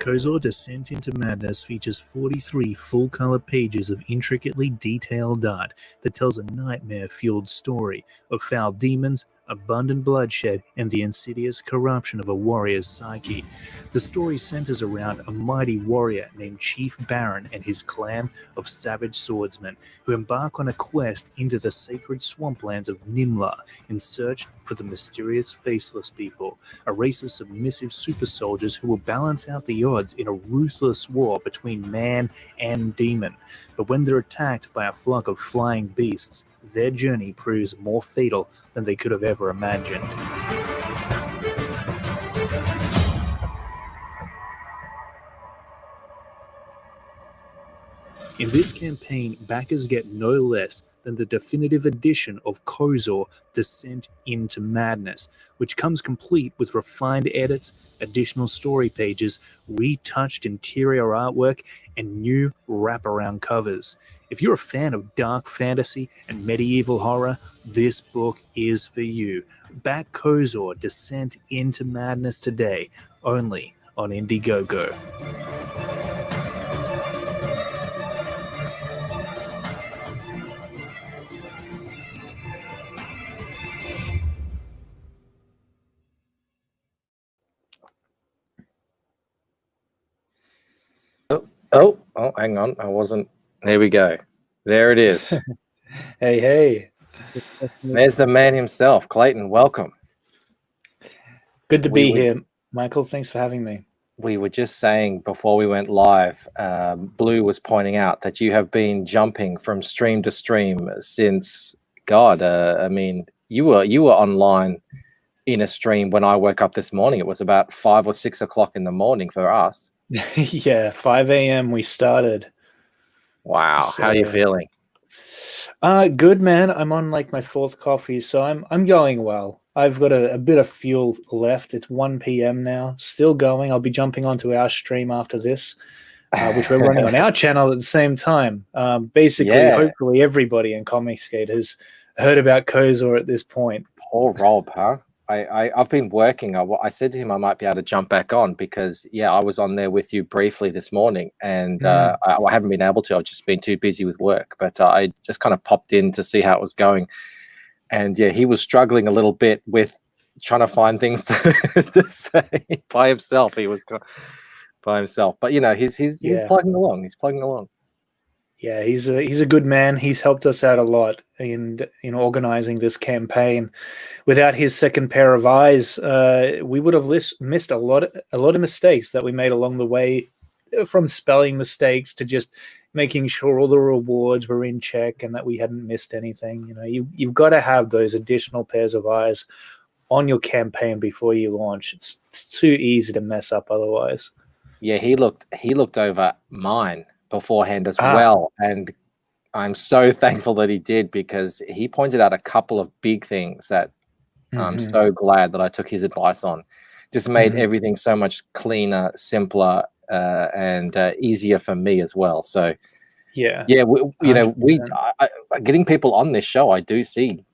KOZOR Descent into Madness features 43 full-color pages of intricately detailed art that tells a nightmare-fueled story of foul demons, abundant bloodshed, and the insidious corruption of a warrior's psyche. The story centers around a mighty warrior named Chief Barton and his clan of savage swordsmen who embark on a quest into the sacred swamplands of Nimla in search for the mysterious Faceless People, a race of submissive super soldiers who will balance out the odds in a ruthless war between man and demon. But when they're attacked by a flock of flying beasts, their journey proves more fatal than they could have ever imagined. In this campaign, backers get no less than the definitive edition of KOZOR Descent into Madness, which comes complete with refined edits, additional story pages, retouched interior artwork, and new wraparound covers. If you're a fan of dark fantasy and medieval horror, this book is for you. Back KOZOR Descent into Madness today, only on Indiegogo. Oh, hang on. I wasn't. There we go. There it is. Hey. There's the man himself. Clayton, welcome. Good to be here. Michael, thanks for having me. We were just saying before we went live, Blue was pointing out that you have been jumping from stream to stream since, God, I mean, you were online in a stream when I woke up this morning. It was about 5 or 6 o'clock in the morning for us. Yeah, 5 a.m. we started. Wow, so, how are you feeling? Good, man. I'm on like my 4th coffee, so I'm going well. I've got a bit of fuel left. It's 1 p.m. now, still going. I'll be jumping onto our stream after this, which we're running on our channel at the same time. Basically, hopefully everybody in Comicsgate has heard about KOZOR at this point. Poor Rob, huh? I've been working. I said to him I might be able to jump back on because, I was on there with you briefly this morning, and I haven't been able to. I've just been too busy with work. But I just kind of popped in to see how it was going. And, he was struggling a little bit with trying to find things to say by himself. He was by himself. But, he's plugging along. He's plugging along. Yeah, he's a good man. He's helped us out a lot in organizing this campaign. Without his second pair of eyes, we would have missed a lot of mistakes that we made along the way, from spelling mistakes to just making sure all the rewards were in check and that we hadn't missed anything. You've got to have those additional pairs of eyes on your campaign before you launch. It's too easy to mess up otherwise. Yeah, he looked over mine beforehand as well, and I'm so thankful that he did, because he pointed out a couple of big things that I'm so glad that I took his advice on. Just made everything so much cleaner, simpler, and easier for me as well. So getting people on this show, I do see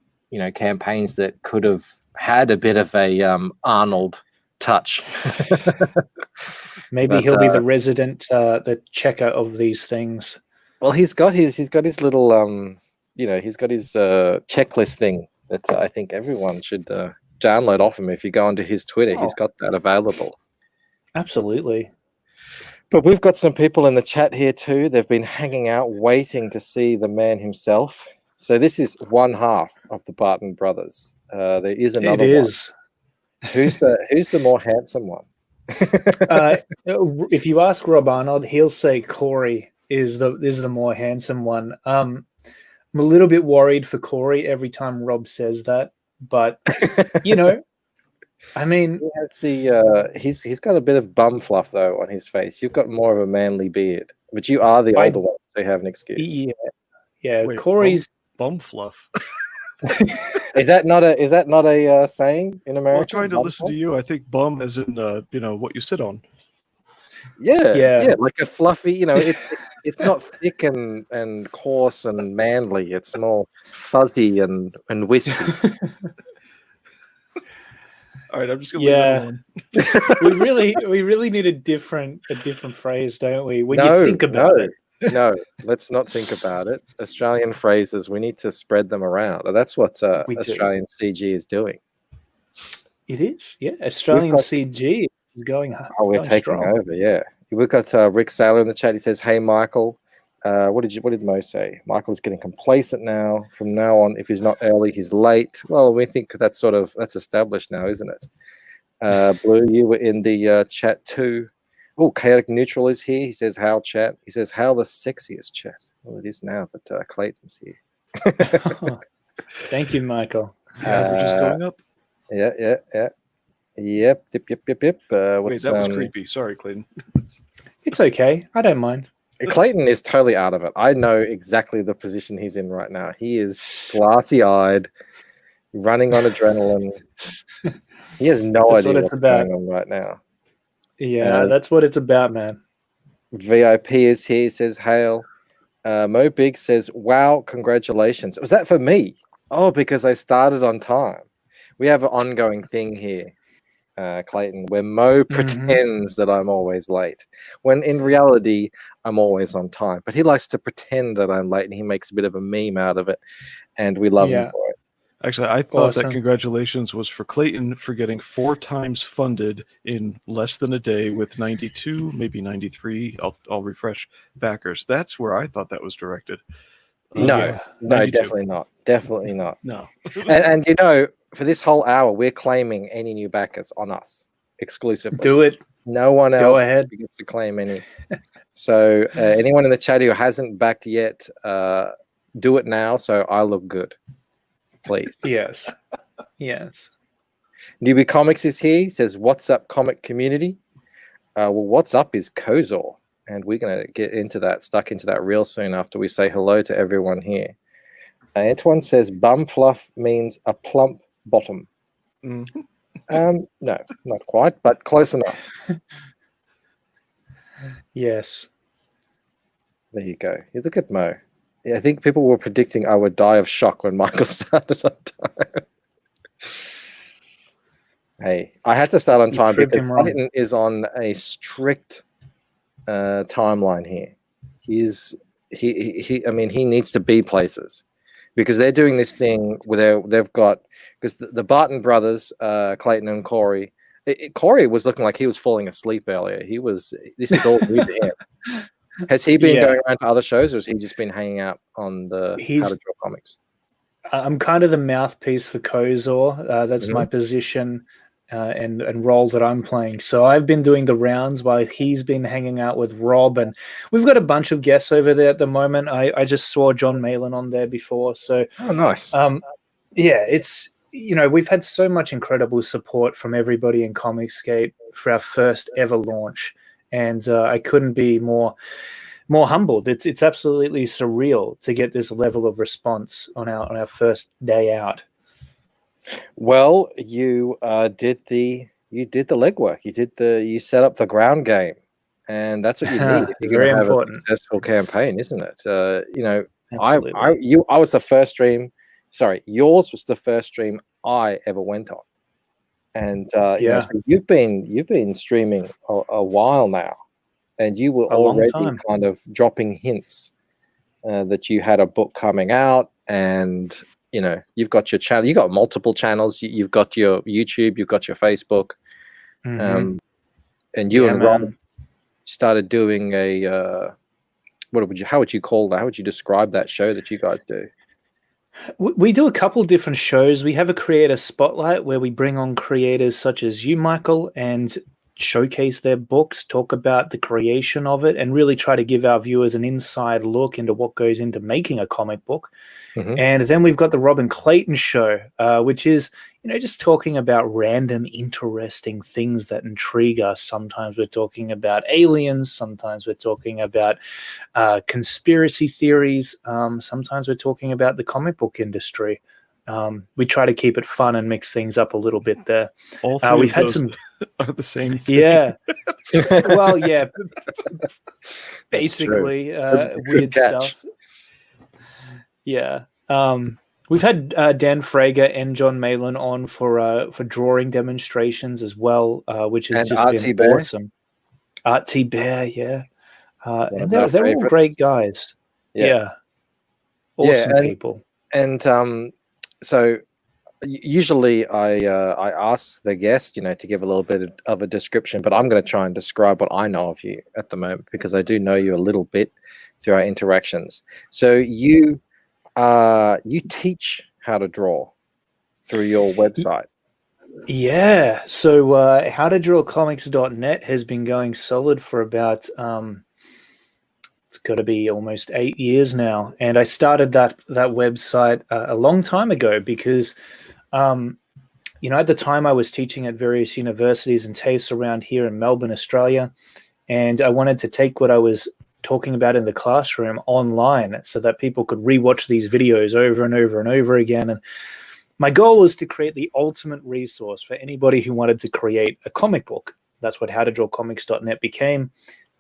campaigns that could have had a bit of a Arnold touch. Maybe he'll be the resident, the checker of these things. Well, he's got his little he's got his checklist thing that I think everyone should download off him. If you go onto his Twitter, he's got that available. Absolutely. But we've got some people in the chat here too. They've been hanging out, waiting to see the man himself. So this is one half of the Barton brothers. There is another one. It is. Who's the more handsome one? If you ask Rob Arnold, he'll say Corey is the more handsome one. I'm a little bit worried for Corey every time Rob says that, but I mean, he's got a bit of bum fluff though on his face. You've got more of a manly beard, but you are the older one, so you have an excuse. Yeah. Wait, Corey's bum fluff. Is that not a saying in America? Well, trying to listen to you, I think bum as in what you sit on. Yeah, like a fluffy. It's not thick and coarse and manly. It's more fuzzy and wispy. All right, I'm just gonna leave that alone. we really need a different phrase, don't we? When No, you think about no. it. No, let's not think about it. Australian phrases, we need to spread them around. And that's what We do. Australian CG is doing. It is, yeah. Australian got- CG is going. Oh, we're going taking strong. over, yeah. We've got Rick Saylor in the chat. He says, "Hey, Michael, what did Mo say? Michael's getting complacent now. From now on, if he's not early, he's late." Well, we think that's established now, isn't it? Blue, you were in the chat too. Oh, Chaotic Neutral is here. He says, "How chat?" He says, "How the sexiest chat." Well, it is now that Clayton's here. Thank you, Michael. Average is going up. Yeah. Yep. Wait, that was creepy. Sorry, Clayton. It's okay. I don't mind. Clayton is totally out of it. I know exactly the position he's in right now. He is glassy-eyed, running on adrenaline. He has no That's idea what it's what's about. going on right now. Yeah, that's what it's about, man. VIP is here. He says, "Hail." Mo Big says, "Wow, congratulations." Was that for me? Oh, because I started on time. We have an ongoing thing here, Clayton, where Mo pretends that I'm always late, when in reality, I'm always on time. But he likes to pretend that I'm late, and he makes a bit of a meme out of it, and we love him for it. Actually, I thought that Awesome. congratulations was for Clayton for getting 4 times funded in less than a day with 92, maybe 93. I'll refresh backers. That's where I thought that was directed. No, 92. definitely not. No. and you know, for this whole hour, we're claiming any new backers on us exclusively. Do it. No one Go else ahead. gets to claim any. So anyone in the chat who hasn't backed yet, do it now so I look good, please. Yes. Newbie Comics is here. He says, "What's up, comic community?" Well, what's up is KOZOR, and we're going to get stuck into that real soon after we say hello to everyone here. Antoine says, "Bum fluff means a plump bottom." No, not quite, but close enough. Yes. There you go. You look at Mo. Yeah, I think people were predicting I would die of shock when Michael started on time. Hey, I had to start on time because Barton is on a strict timeline here. He needs to be places because they're doing this thing where they've got, because the Barton brothers, Clayton and Corey. Corey was looking like he was falling asleep earlier. This is all new to him. Has he been going around to other shows, or has he just been hanging out on the How to Draw Comics? I'm kind of the mouthpiece for KOZOR. That's my position and role that I'm playing. So I've been doing the rounds while he's been hanging out with Rob, and we've got a bunch of guests over there at the moment. I just saw John Malin on there before. So nice. It's, we've had so much incredible support from everybody in Comicscape for our first ever launch. And I couldn't be more humbled. It's absolutely surreal to get this level of response on our first day out. Well, you did the legwork. You set up the ground game, and that's what you need if you're going to have a successful campaign, isn't it? Absolutely. I was the first stream. Sorry, yours was the first stream I ever went on. And so you've been streaming a while now, and you were already kind of dropping hints that you had a book coming out, and you've got your channel, you got multiple channels, you've got your YouTube, you've got your Facebook, and you and Rob started doing how would you call that? How would you describe that show that you guys do? We do a couple different shows. We have a creator spotlight where we bring on creators such as you, Michael, and showcase their books, talk about the creation of it, and really try to give our viewers an inside look into what goes into making a comic book. And then we've got the Rob and Clayton show, which is, just talking about random, interesting things that intrigue us. Sometimes we're talking about aliens. Sometimes we're talking about conspiracy theories. Sometimes we're talking about the comic book industry. We try to keep it fun and mix things up a little bit there. All three we've of had those some are the same thing. Yeah. Well, yeah. Basically, weird stuff. Yeah. We've had Dan Frager and John Malin on for drawing demonstrations as well, which has And just RT been Bear. awesome. RT Bear, yeah. One And of our they're all favorites. great guys. Yeah. Awesome people. And so usually I ask the guest, you know, to give a little bit of a description, but I'm going to try and describe what I know of you at the moment, because I do know you a little bit through our interactions. So you teach how to draw through your website. Yeah. So howtodrawcomics.net has been going solid for about it's got to be almost 8 years now, and I started that website a long time ago because at the time I was teaching at various universities and TAFEs around here in Melbourne, Australia, and I wanted to take what I was talking about in the classroom online so that people could rewatch these videos over and over and over again. And my goal was to create the ultimate resource for anybody who wanted to create a comic book. That's what howtodrawcomics.net became.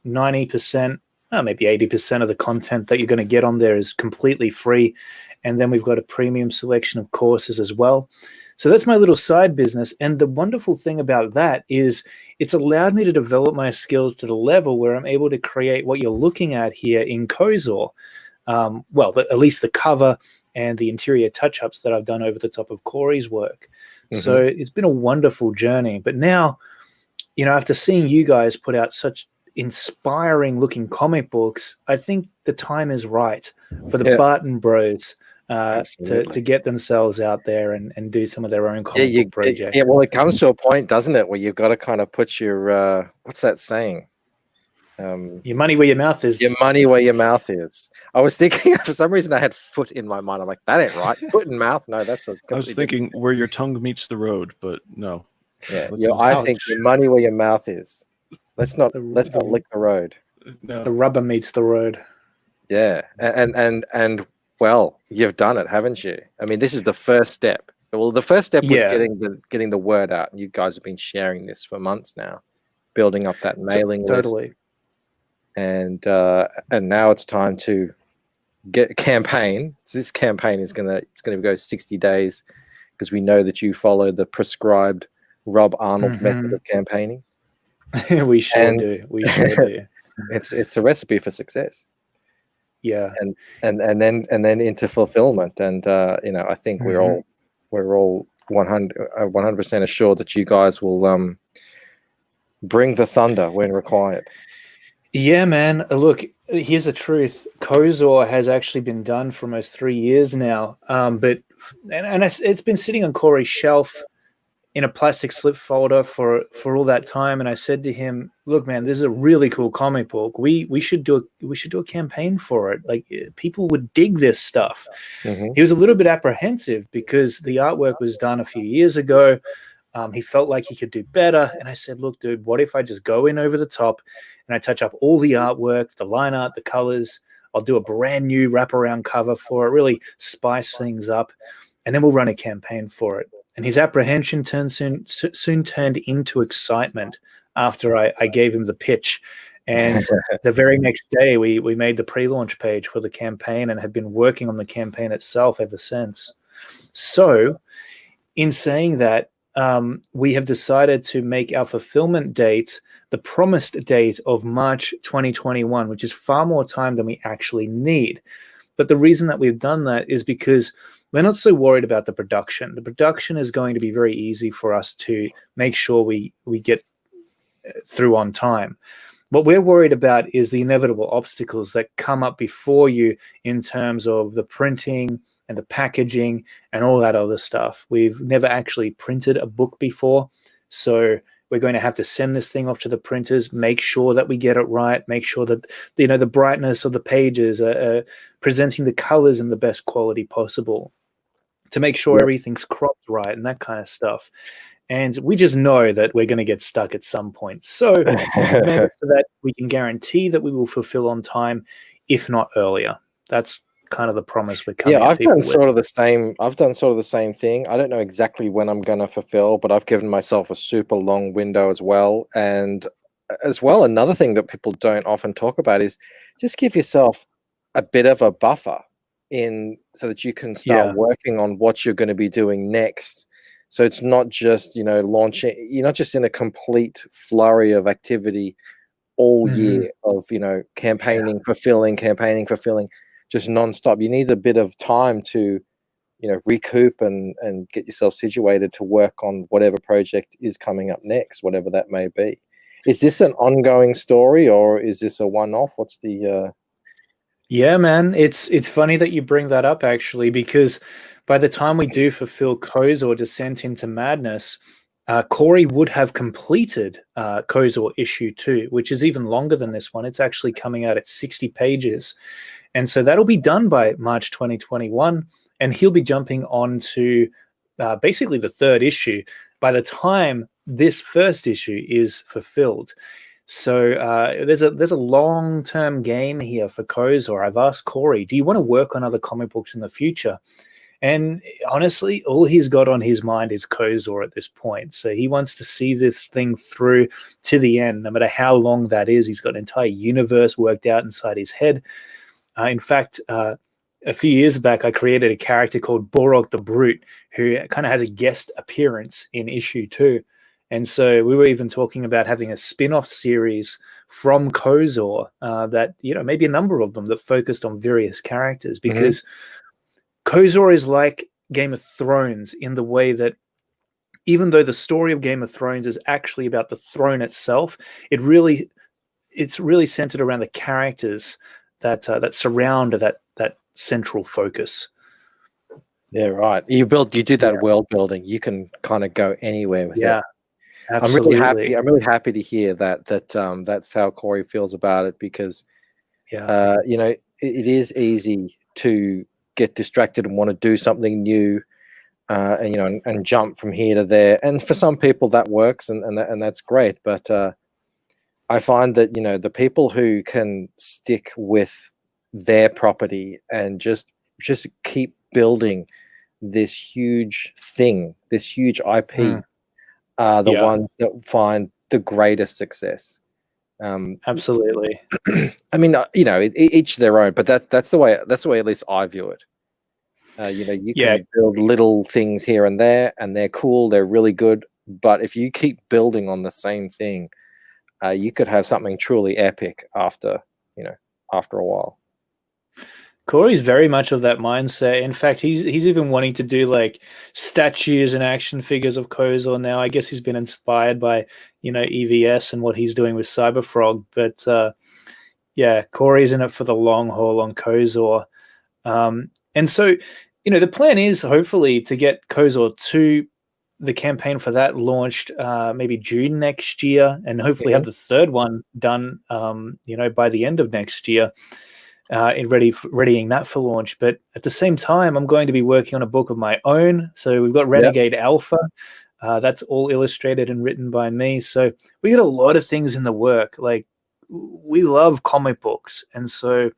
90%, maybe 80% of the content that you're going to get on there is completely free. And then we've got a premium selection of courses as well. So that's my little side business. And the wonderful thing about that is it's allowed me to develop my skills to the level where I'm able to create what you're looking at here in KOZOR. At least the cover and the interior touch-ups that I've done over the top of Corey's work. Mm-hmm. So it's been a wonderful journey. But now, after seeing you guys put out such inspiring looking comic books, I think the time is right for the Barton bros to get themselves out there and do some of their own comic book projects. Yeah, well, it comes to a point, doesn't it, where you've got to kind of put your what's that saying? Your money where your mouth is. Your money where your mouth is. I was thinking, for some reason, I had foot in my mind. I'm like, that ain't right. Foot and mouth? No, that's a. I was thinking where your tongue meets the road, but no. Yeah, I think your money where your mouth is. Let's not lick the road. No. The rubber meets the road. Yeah, and well, you've done it, haven't you? I mean, this is the first step. Well, the first step was getting the word out. You guys have been sharing this for months now, building up that mailing list. And now it's time to get a campaign. So this campaign is gonna go 60 days, because we know that you follow the prescribed Rob Arnold method of campaigning. We sure do. It's a recipe for success. Yeah. And then into fulfillment. And I think we're all 100% assured that you guys will bring the thunder when required. Yeah, man. Look, here's the truth. KOZOR has actually been done for almost 3 years now. But it's been sitting on Corey's shelf in a plastic slip folder for all that time. And I said to him, look, man, this is a really cool comic book. We should do a campaign for it. Like, people would dig this stuff. Mm-hmm. He was a little bit apprehensive because the artwork was done a few years ago. He felt like he could do better. And I said, look, dude, what if I just go in over the top and I touch up all the artwork, the line art, the colors. I'll do a brand new wraparound cover for it, really spice things up. And then we'll run a campaign for it. And his apprehension soon turned into excitement after I gave him the pitch. And the very next day, we made the pre-launch page for the campaign and have been working on the campaign itself ever since. So in saying that, we have decided to make our fulfillment date the promised date of March 2021, which is far more time than we actually need. But the reason that we've done that is because we're not so worried about the production. The production is going to be very easy for us to make sure we get through on time. What we're worried about is the inevitable obstacles that come up before you in terms of the printing and the packaging and all that other stuff. We've never actually printed a book before, so we're going to have to send this thing off to the printers, make sure that we get it right, make sure that the brightness of the pages are presenting the colors in the best quality possible, to make sure everything's cropped right and that kind of stuff. And we just know that we're going to get stuck at some point. So so that we can guarantee that we will fulfill on time, if not earlier. That's kind of the promise we're coming. I've done sort of the same thing. I don't know exactly when I'm going to fulfill, but I've given myself a super long window as well. And as well, another thing that people don't often talk about is just give yourself a bit of a buffer. in so that you can start working on what you're going to be doing next. So it's not just, launching, you're not just in a complete flurry of activity all year of, campaigning, fulfilling, just nonstop. You need a bit of time to, recoup and get yourself situated to work on whatever project is coming up next, whatever that may be. Is this an ongoing story or is this a one-off? What's the... Yeah, man, it's funny that you bring that up, actually, because by the time we do fulfill KOZOR Descent into Madness, Corey would have completed KOZOR issue 2, which is even longer than this one. It's actually coming out at 60 pages. And so that'll be done by March 2021, and he'll be jumping on to basically the third issue by the time this first issue is fulfilled. So there's a long-term game here for KOZOR. I've asked Corey, do you want to work on other comic books in the future? And honestly, all he's got on his mind is KOZOR at this point. So he wants to see this thing through to the end, no matter how long that is. He's got an entire universe worked out inside his head. In fact, a few years back, I created a character called Borog the Brute, who kind of has a guest appearance in issue 2. And so we were even talking about having a spin-off series from KOZOR that, maybe a number of them that focused on various characters, because KOZOR is like Game of Thrones in the way that even though the story of Game of Thrones is actually about the throne itself, it's really centered around the characters that surround that central focus. Yeah, right. You do that world building. You can kind of go anywhere with it. Absolutely. I'm really happy to hear that that's how Corey feels about it, because it is easy to get distracted and want to do something new, and jump from here to there. And for some people that works, and that's great. But I find that the people who can stick with their property and just keep building this huge thing, this huge IP, are the ones that find the greatest success. Absolutely. I mean, each their own, but that's the way at least I view it. You can build little things here and there, and they're cool, they're really good. But if you keep building on the same thing, you could have something truly epic after a while. Corey's very much of that mindset. In fact, he's even wanting to do like statues and action figures of KOZOR now. I guess he's been inspired by EVS and what he's doing with Cyberfrog. But Corey's in it for the long haul on KOZOR. And so the plan is hopefully to get KOZOR 2, the campaign for that launched maybe June next year, and hopefully have the third one done by the end of next year. Readying that for launch. But at the same time, I'm going to be working on a book of my own. So we've got Renegade Alpha. That's all illustrated and written by me. So we got a lot of things in the work. Like, we love comic books. And so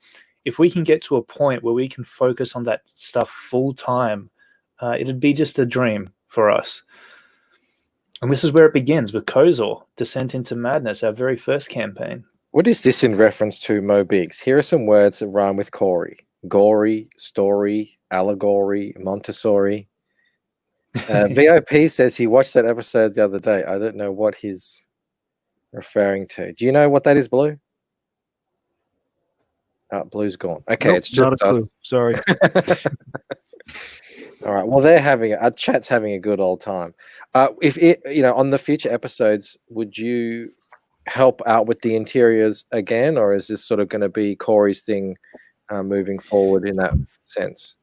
if we can get to a point where we can focus on that stuff full time, it'd be just a dream for us. And this is where it begins with KOZOR Descent into Madness, our very first campaign. What is this in reference to, Mo Biggs? Here are some words that rhyme with Corey. Gory, story, allegory, Montessori. VIP says he watched that episode the other day. I don't know what he's referring to. Do you know what that is, Blue? Oh, Blue's gone. Okay, nope, it's just not a clue. Sorry. All right. Well, our chat's having a good old time. If on the future episodes, would you help out with the interiors again, or is this sort of going to be Corey's thing moving forward in that sense?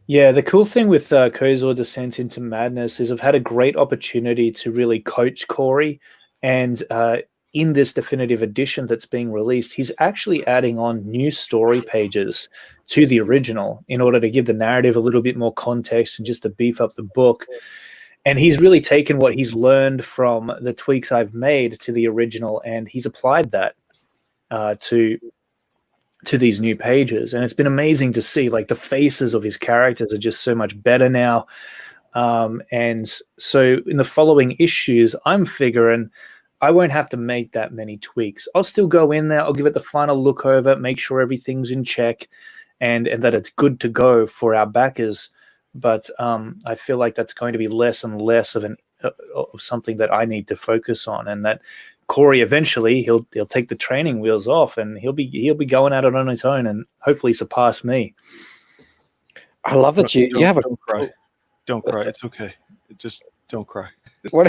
Yeah, the cool thing with KOZOR Descent into Madness is I've had a great opportunity to really coach Corey, and in this definitive edition that's being released, he's actually adding on new story pages to the original in order to give the narrative a little bit more context and just to beef up the book. And he's really taken what he's learned from the tweaks I've made to the original, and he's applied that to these new pages. And it's been amazing to see, like, the faces of his characters are just so much better now. And so in the following issues, I'm figuring I won't have to make that many tweaks. I'll still go in there, I'll give it the final look over, make sure everything's in check, and that it's good to go for our backers. But I feel like that's going to be less and less of something that I need to focus on, and that Corey eventually he'll take the training wheels off, and he'll be going at it on his own, and hopefully surpass me. I love that you have a. Don't cry. Don't cry. It's okay. Just don't cry. What?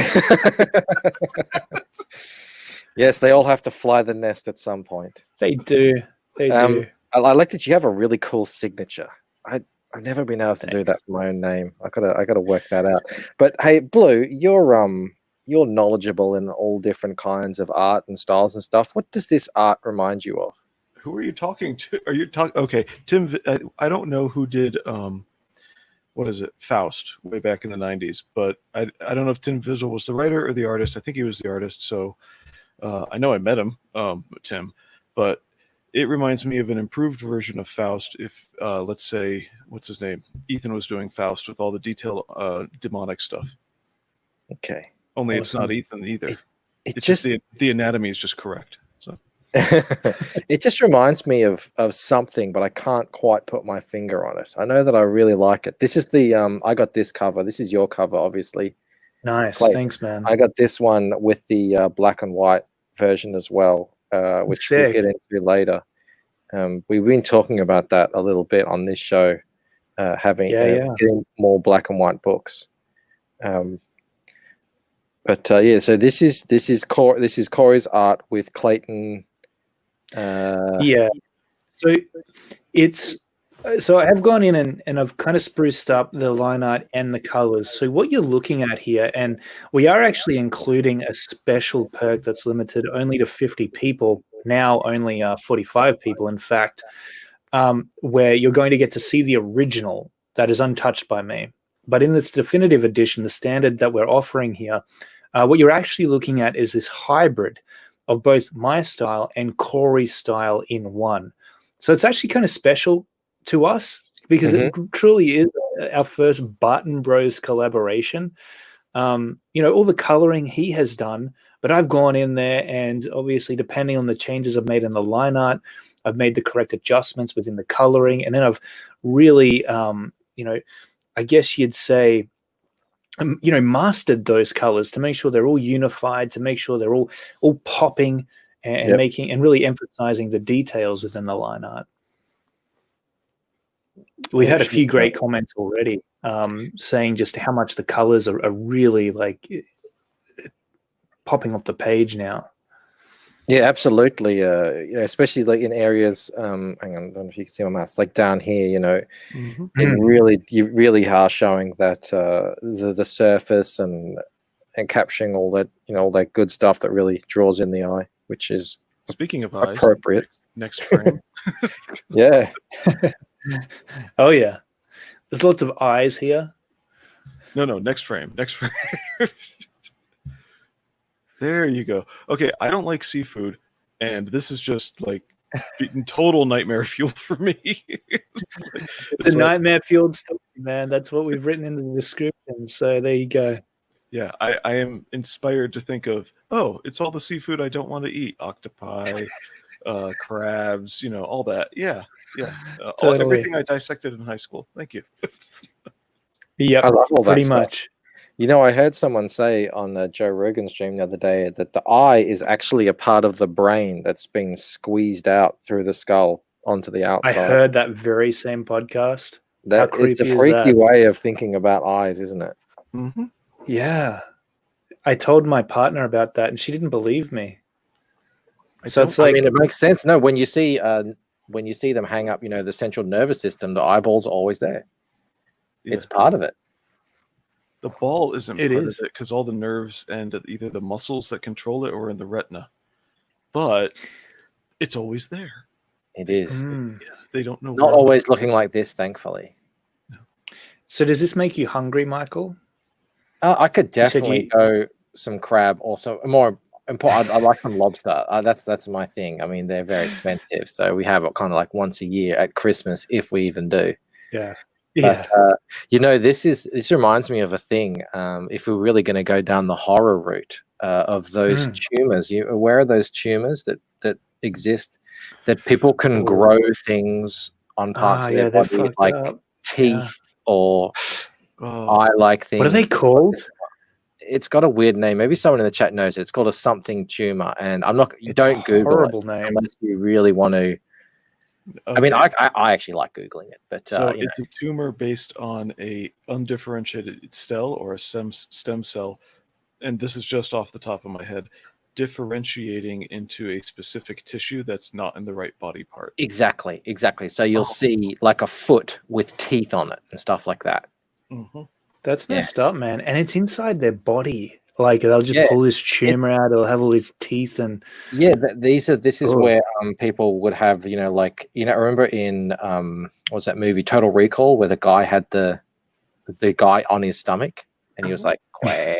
Yes, they all have to fly the nest at some point. They do. They do. I like that you have a really cool signature. I've never been able to do that for my own name. I gotta work that out. But hey, Blue, you're knowledgeable in all different kinds of art and styles and stuff. What does this art remind you of? Who are you talking to? Are you talking? Okay, Tim. I don't know who did. What is it? Faust, way back in the 90s. But I don't know if Tim Visual was the writer or the artist. I think he was the artist. So I know I met him, Tim. But it reminds me of an improved version of Faust. If let's say, what's his name? Ethan was doing Faust with all the detailed demonic stuff. Okay. Only Awesome. It's not Ethan either. It Just the anatomy is just correct. So it just reminds me of something, but I can't quite put my finger on it. I know that I really like it. This is the I got this cover. This is your cover, obviously. Nice. Clayton. Thanks, man. I got this one with the black and white version as well, which we'll Sick. get into later. We've been talking about that a little bit on this show, getting more black and white books. So this is Corey's art with Clayton. Yeah. So I have gone in and I've kind of spruced up the line art and the colors. So what you're looking at here, and we are actually including a special perk that's limited only to 50 people, now only 45 people, in fact, where you're going to get to see the original that is untouched by me. But in this definitive edition, the standard that we're offering here, what you're actually looking at is this hybrid of both my style and Corey's style in one. So it's actually kind of special to us because it truly is our first Barton Bros collaboration. All the coloring he has done, but I've gone in there and obviously depending on the changes I've made in the line art, I've made the correct adjustments within the coloring, and then I've really, I guess you'd say, mastered those colors to make sure they're all unified, to make sure they're all popping and making and really emphasizing the details within the line art. We've had a few great comments already saying just how much the colors are really like popping off the page now. Yeah, absolutely. Especially like in areas. Hang on, I don't know if you can see my mouse. Like down here, you really are showing that the surface and capturing all that, all that good stuff that really draws in the eye, which is speaking of eyes, appropriate. Next frame. Yeah. Oh yeah, there's lots of eyes here. No, next frame. There you go. Okay, I don't like seafood, and this is just like total nightmare fuel for me. It's a nightmare fueled story, man. That's what we've written in the description. So there you go. Yeah, I am inspired to think of, it's all the seafood I don't want to eat. Octopi, crabs, all that. Yeah. Totally. Everything I dissected in high school. Thank you. Yeah, I love all that pretty stuff. much. I heard someone say on Joe Rogan's stream the other day that the eye is actually a part of the brain that's being squeezed out through the skull onto the outside. I heard that very same podcast. It's a freaky way of thinking about eyes, isn't it? Mm-hmm. Yeah. I told my partner about that and she didn't believe me. So it's like, it makes sense. No, when you see them hang up, the central nervous system, the eyeballs are always there. Yeah. It's part of it. The ball isn't part of it because all the nerves and either the muscles that control it or in the retina. But it's always there. It is. They don't know. Not always looking like this, thankfully. No. So does this make you hungry, Michael? I could definitely go some crab or some more important. I like some lobster. That's my thing. I mean, they're very expensive, so we have it kind of like once a year at Christmas, if we even do. Yeah. But this reminds me of a thing. If we're really going to go down the horror route of those tumors, you aware of those tumors that exist, that people can grow things on parts of yeah, their they're body, fucked like up. teeth or Oh, eye-like things. What are they called? It's got a weird name. Maybe someone in the chat knows it. It's called a something tumor, and I'm not. It's Don't a Google horrible it name. unless you really want to. I mean, okay. I actually like googling it, but So you know. it's a tumor based on a undifferentiated cell or a stem cell, and this is just off the top of my head, differentiating into a specific tissue that's not in the right body part. Exactly. So you'll see like a foot with teeth on it and stuff like that. Mm-hmm. That's Yeah. messed up, man. And it's inside their body. Like they'll just Yeah. pull this tumor out. It'll have all these teeth and Yeah, this is Oh. where people would have, you know, like, you know, remember in what was that movie Total Recall where the guy had the guy on his stomach and he was like, quack.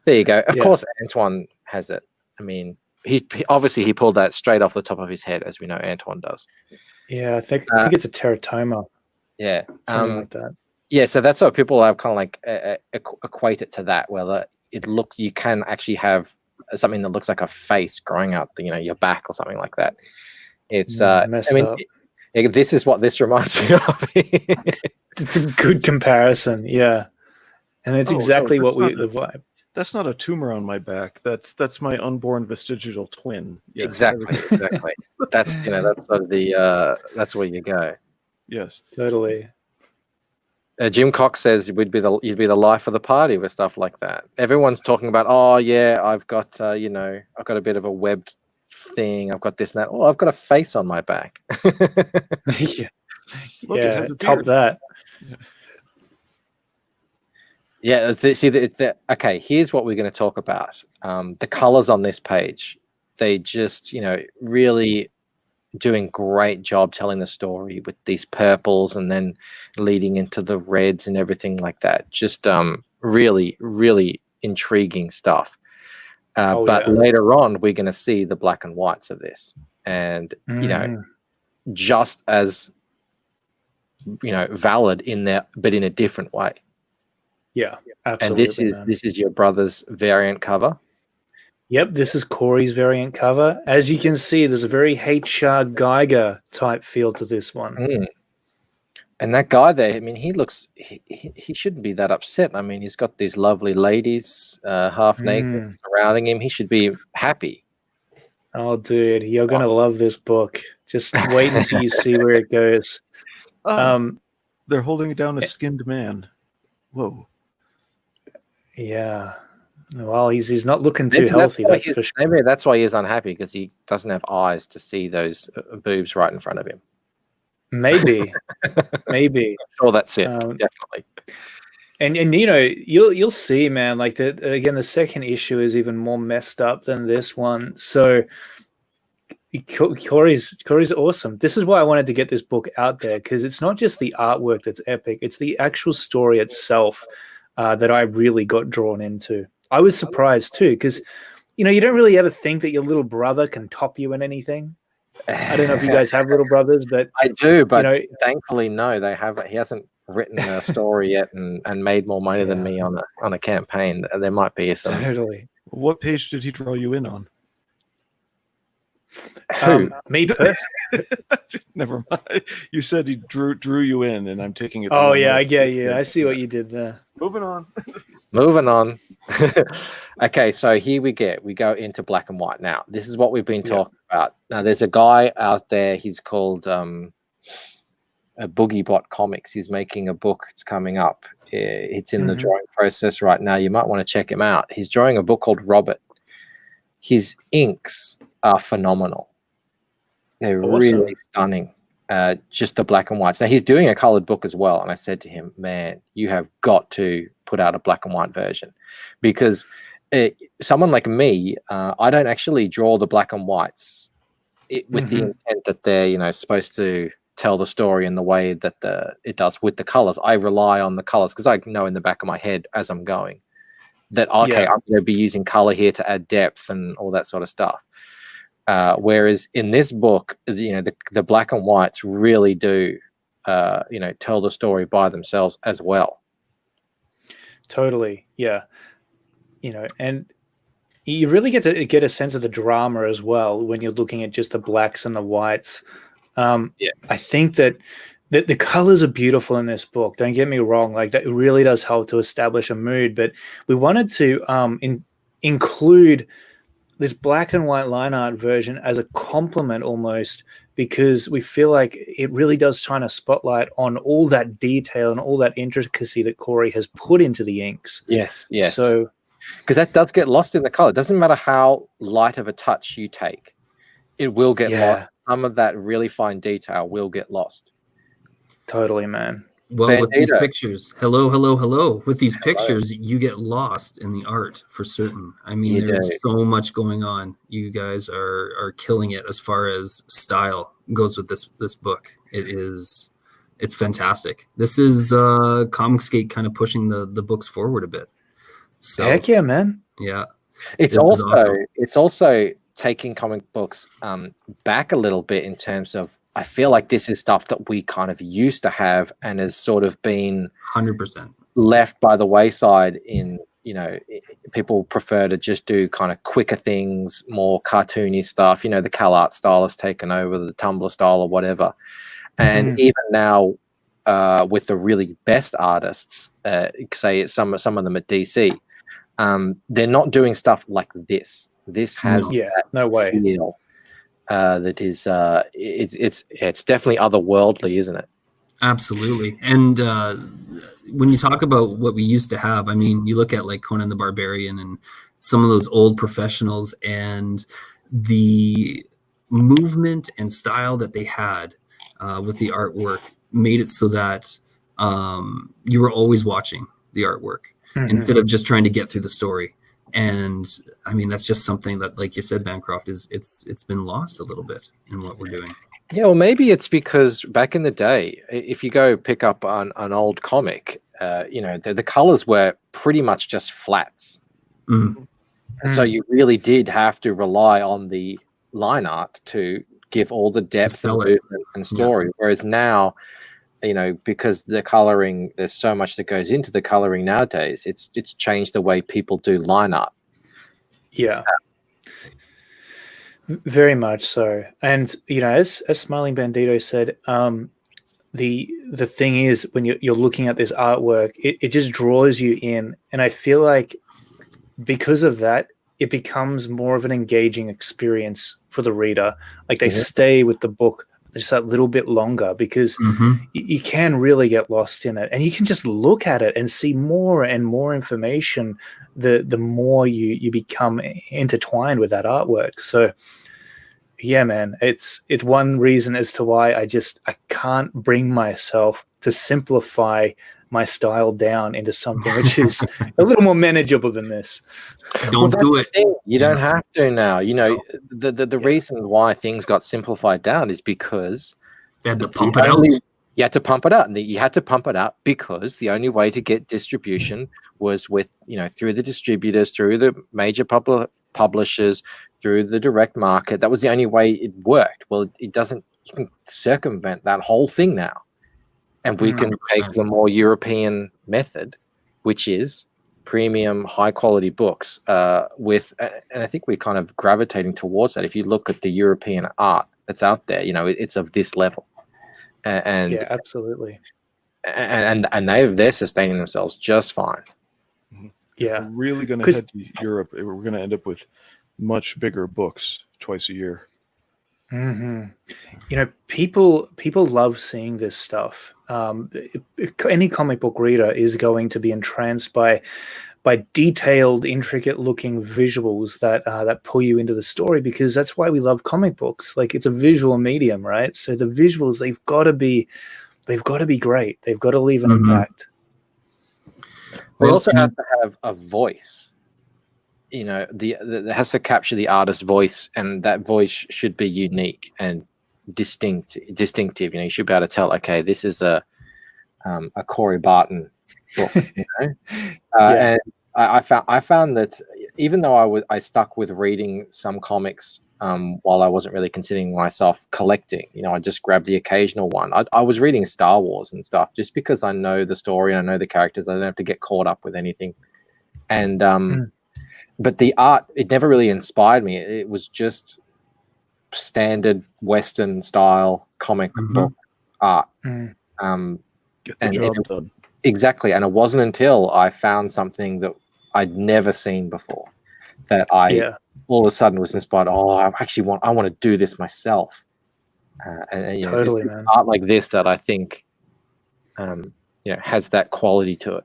There you go. Of Yeah. course, Antoine has it. I mean, he obviously he pulled that straight off the top of his head, as we know Antoine does. yeah, I think it's a teratoma, Yeah. something like that. Yeah, so that's what people have kind of like equate it to that, where you can actually have something that looks like a face growing out, you know, your back or something like that. It's Messed up. This is what this reminds me of. It's a good comparison, yeah. And it's exactly what the vibe. That's not a tumor on my back. That's my unborn vestigial twin. Yes, Exactly. That's that's sort of the that's where you go. Yes, Totally. Jim Cox says you'd be the life of the party with stuff like that. Everyone's talking about, oh yeah, I've got I've got a bit of a webbed thing. I've got this and that. Oh, I've got a face on my back. yeah. Look, it has a Top beard. that. Yeah, okay, here's what we're going to talk about. The colors on this page, they just, really doing great job telling the story with these purples and then leading into the reds and everything like that. Just really, really intriguing stuff. But later on, we're going to see the black and whites of this. And, just as, valid in there, but in a different way. Yeah, absolutely. And this is your brother's variant cover. Yep, this is Corey's variant cover. As you can see, there's a very H.R. Geiger type feel to this one. Mm. And that guy there, I mean, he shouldn't be that upset. I mean, he's got these lovely ladies half naked surrounding him. He should be happy. Oh, dude, you're going to love this book. Just wait until you see where it goes. They're holding down a skinned man. Whoa. Yeah. Well, he's not looking too healthy. That's for sure. Maybe that's why he's unhappy, because he doesn't have eyes to see those boobs right in front of him. Maybe. Maybe. I'm sure that's it. Definitely. And you'll see, man. Like the second issue is even more messed up than this one. So Corey's awesome. This is why I wanted to get this book out there, because it's not just the artwork that's epic; it's the actual story itself that I really got drawn into. I was surprised too, because you don't really ever think that your little brother can top you in anything. I don't know if you guys have little brothers, but I do. But thankfully, no, they haven't. He hasn't written a story yet and made more money than me on a campaign. There might be some. Totally. What page did he draw you in on? Me personally. Never mind. You said he drew you in, and I'm taking it. Oh yeah, I get you. I see what you did there. Moving on. Moving on. Okay, so here we go into black and white. Now, this is what we've been talking about. Now, there's a guy out there. He's called Boogiebot Comics. He's making a book. It's coming up. It's in the drawing process right now. You might want to check him out. He's drawing a book called Robert. His inks are phenomenal. They're really stunning. Just the black and whites. Now, he's doing a colored book as well. And I said to him, man, you have got to put out a black and white version, because someone like me, I don't actually draw the black and whites with the intent that they're, supposed to tell the story in the way that it does with the colors. I rely on the colors because I know in the back of my head as I'm going that, okay, I'm going to be using color here to add depth and all that sort of stuff. Whereas in this book, the black and whites really do, tell the story by themselves as well. Totally, yeah. And you really get a sense of the drama as well when you're looking at just the blacks and the whites. I think that the colors are beautiful in this book. Don't get me wrong; like that really does help to establish a mood. But we wanted to include this black and white line art version as a complement almost, because we feel like it really does shine a spotlight on all that detail and all that intricacy that Corey has put into the inks. Yes. So, because that does get lost in the color. It doesn't matter how light of a touch you take, it will get lost. Some of that really fine detail will get lost. Totally, man. Well, with these pictures, hello. With these pictures, you get lost in the art for certain. I mean, there's so much going on. You guys are killing it as far as style goes with this book. It's fantastic. This is Comicsgate kind of pushing the books forward a bit. So, heck yeah, man. Yeah. It's also taking comic books back a little bit in terms of, I feel like this is stuff that we kind of used to have and has sort of been 100% left by the wayside. In, people prefer to just do kind of quicker things, more cartoony stuff. The CalArt style has taken over, the Tumblr style or whatever. And even now, with the really best artists, say some of them at DC, they're not doing stuff like this. This has no way. feel that is it's definitely otherworldly, isn't it? Absolutely. And when you talk about what we used to have, I mean, you look at like Conan the Barbarian and some of those old professionals, and the movement and style that they had with the artwork made it so that you were always watching the artwork instead of just trying to get through the story. And I mean, that's just something that, like you said, Bancroft, it's been lost a little bit in what we're doing. Yeah, well, maybe it's because back in the day, if you go pick up an old comic, the colors were pretty much just flats. So you really did have to rely on the line art to give all the depth and movement and story. Yeah. Whereas now, because the coloring, there's so much that goes into the coloring nowadays, it's changed the way people do line art. Yeah. Very much so. And, as Smiling Bandito said, the thing is, when you're looking at this artwork, it just draws you in. And I feel like because of that, it becomes more of an engaging experience for the reader. Like they stay with the book just that little bit longer, because you can really get lost in it, and you can just look at it and see more and more information the more you become intertwined with that artwork. So yeah, man, it's one reason as to why I can't bring myself to simplify my style down into something which is a little more manageable than this. Don't do it. You don't have to now. The reason why things got simplified down is because they had to pump it out. You had to pump it out, and you had to pump it out because the only way to get distribution was with through the distributors, through the major publishers, through the direct market. That was the only way it worked. Well, it doesn't. You can circumvent that whole thing now. And we can 100%. Take the more European method, which is premium, high-quality books with, and I think we're kind of gravitating towards that. If you look at the European art that's out there, it's of this level. And yeah, absolutely. And they're sustaining themselves just fine. Yeah. We're really going to head to Europe. We're going to end up with much bigger books twice a year. People love seeing this stuff. Any comic book reader is going to be entranced by detailed, intricate-looking visuals that pull you into the story, because that's why we love comic books. Like, it's a visual medium, right? So the visuals, they've got to be great. They've got to leave an impact. They also have to have a voice. It has to capture the artist's voice, and that voice should be unique and distinctive. You should be able to tell, okay, this is a Corey Barton book. And I found that even though I stuck with reading some comics while I wasn't really considering myself collecting, I just grabbed the occasional one. I was reading Star Wars and stuff just because I know the story and I know the characters. I don't have to get caught up with anything. And but the art, it never really inspired me. It was just standard Western style comic book art. Mm. Get the And job done. Exactly. And it wasn't until I found something that I'd never seen before that I all of a sudden was inspired. Oh, I want to do this myself. And Totally, it's man. art like this that I think, has that quality to it.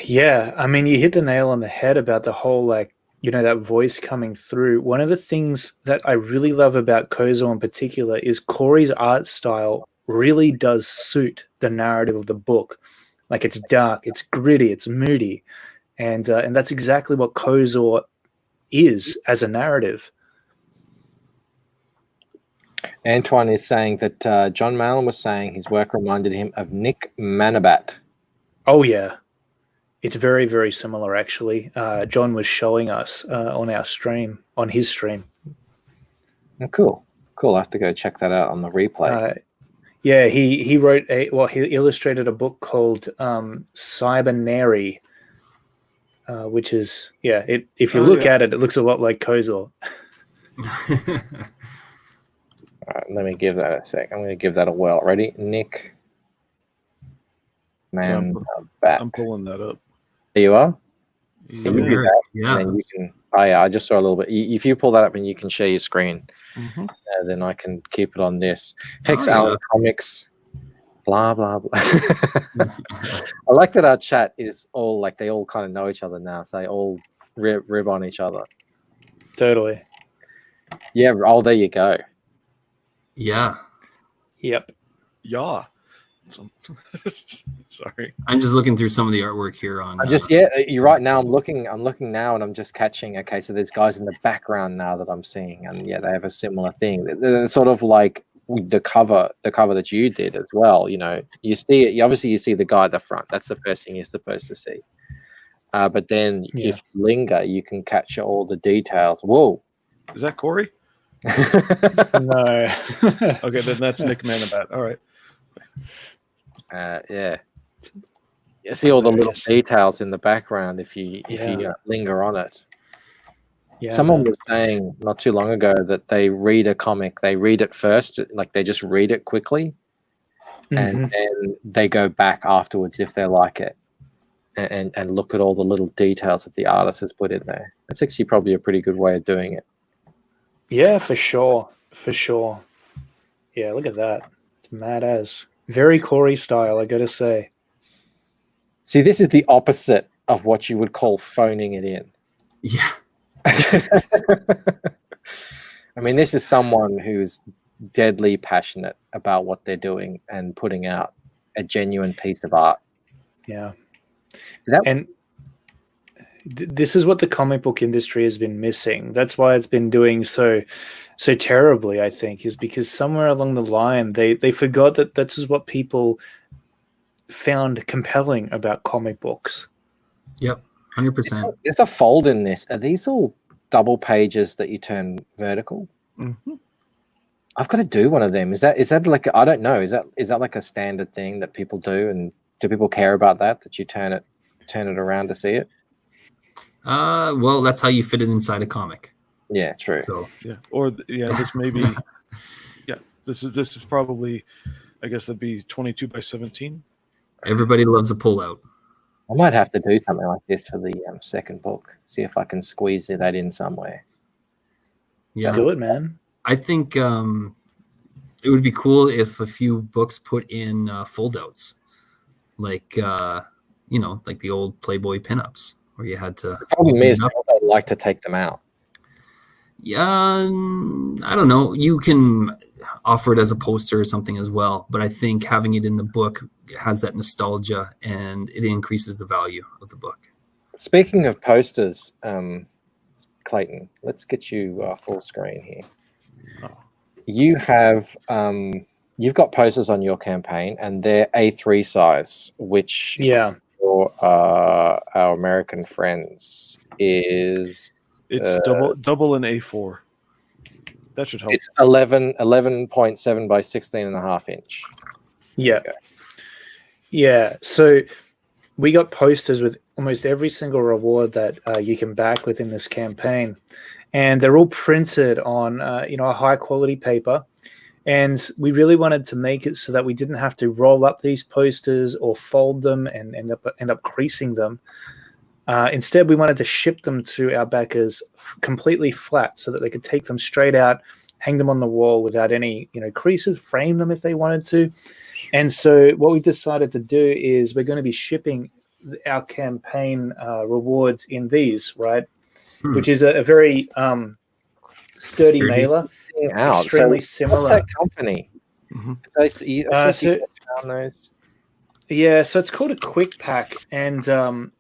Yeah, I mean, you hit the nail on the head about the whole, like, that voice coming through. One of the things that I really love about KOZOR in particular is Corey's art style really does suit the narrative of the book. Like, it's dark, it's gritty, it's moody, and that's exactly what KOZOR is as a narrative. Antoine is saying that John Mallon was saying his work reminded him of Nick Manabat. Oh, yeah. It's very, very similar, actually. John was showing us on his stream. Oh, cool. I'll have to go check that out on the replay. Yeah, he wrote he illustrated a book called Cybernary, which is, if you look at it, it looks a lot like KOZOR. All right, let me give that a sec. I'm going to give that a whirl. Ready? Nick Manabat. I'm pulling that up. There you are. Yeah. You do that, and then you can. Oh yeah, I just saw a little bit. If you pull that up and you can share your screen, then I can keep it on this. Hex Allen Comics. Blah blah blah. I like that our chat is all like they all kind of know each other now, so they all rib on each other. Totally. Yeah. Oh, there you go. Yeah. Yep. Yeah. Sorry. I'm just looking through some of the artwork here on. You're right. Now I'm looking now, and I'm just catching. Okay, so there's guys in the background now that I'm seeing, and yeah, they have a similar thing. They're sort of like the cover that you did as well. You see it. Obviously, you see the guy at the front. That's the first thing you're supposed to see. But then, if you linger, you can capture all the details. Whoa! Is that Corey? No. Okay, then that's Nick Manabat. All right. Yeah. You see all the little details in the background if you linger on it. Yeah, someone was saying not too long ago that they read a comic, they read it first, like they just read it quickly, and then they go back afterwards if they like it, and look at all the little details that the artist has put in there. That's actually probably a pretty good way of doing it. Yeah, for sure. Yeah, look at that. It's mad as. Very Corey style, I gotta say. See, this is the opposite of what you would call phoning it in. Yeah. I mean, this is someone who's deadly passionate about what they're doing and putting out a genuine piece of art. Yeah. And this is what the comic book industry has been missing. That's why it's been doing so terribly, I think, is because somewhere along the line they forgot that this is what people found compelling about comic books. Yep, 100%. There's a fold in this. Are these all double pages that you turn vertical? Mm-hmm. I've got to do one of them. Is that like, I don't know. Is that like a standard thing that people do? And do people care about that you turn it around to see it? Well, that's how you fit it inside a comic. Yeah, true. So this may be this is probably, I guess that'd be 22 by 17. Everybody loves a pullout. I might have to do something like this for the second book. See if I can squeeze that in somewhere. Yeah, do it, man. I think it would be cool if a few books put in foldouts, like like the old Playboy pinups, where you had to. The problem is I'd like to take them out. Yeah, I don't know. You can offer it as a poster or something as well, but I think having it in the book has that nostalgia and it increases the value of the book. Speaking of posters, Clayton, let's get you full screen here. You have you've got posters on your campaign, and they're A3 size, which for our American friends is. It's double an A4. That should help. It's 11.7 by 16.5 inch. Yeah. Yeah. So we got posters with almost every single reward that you can back within this campaign. and they're all printed on a high quality paper. And we really wanted to make it so that we didn't have to roll up these posters or fold them and end up creasing them. Instead, we wanted to ship them to our backers completely flat so that they could take them straight out, hang them on the wall without any creases, frame them if they wanted to. And so what we decided to do is we're going to be shipping our campaign rewards in these, right? Which is a very sturdy mailer. Extremely similar. What's that company? So it's called a Quick Pack, and you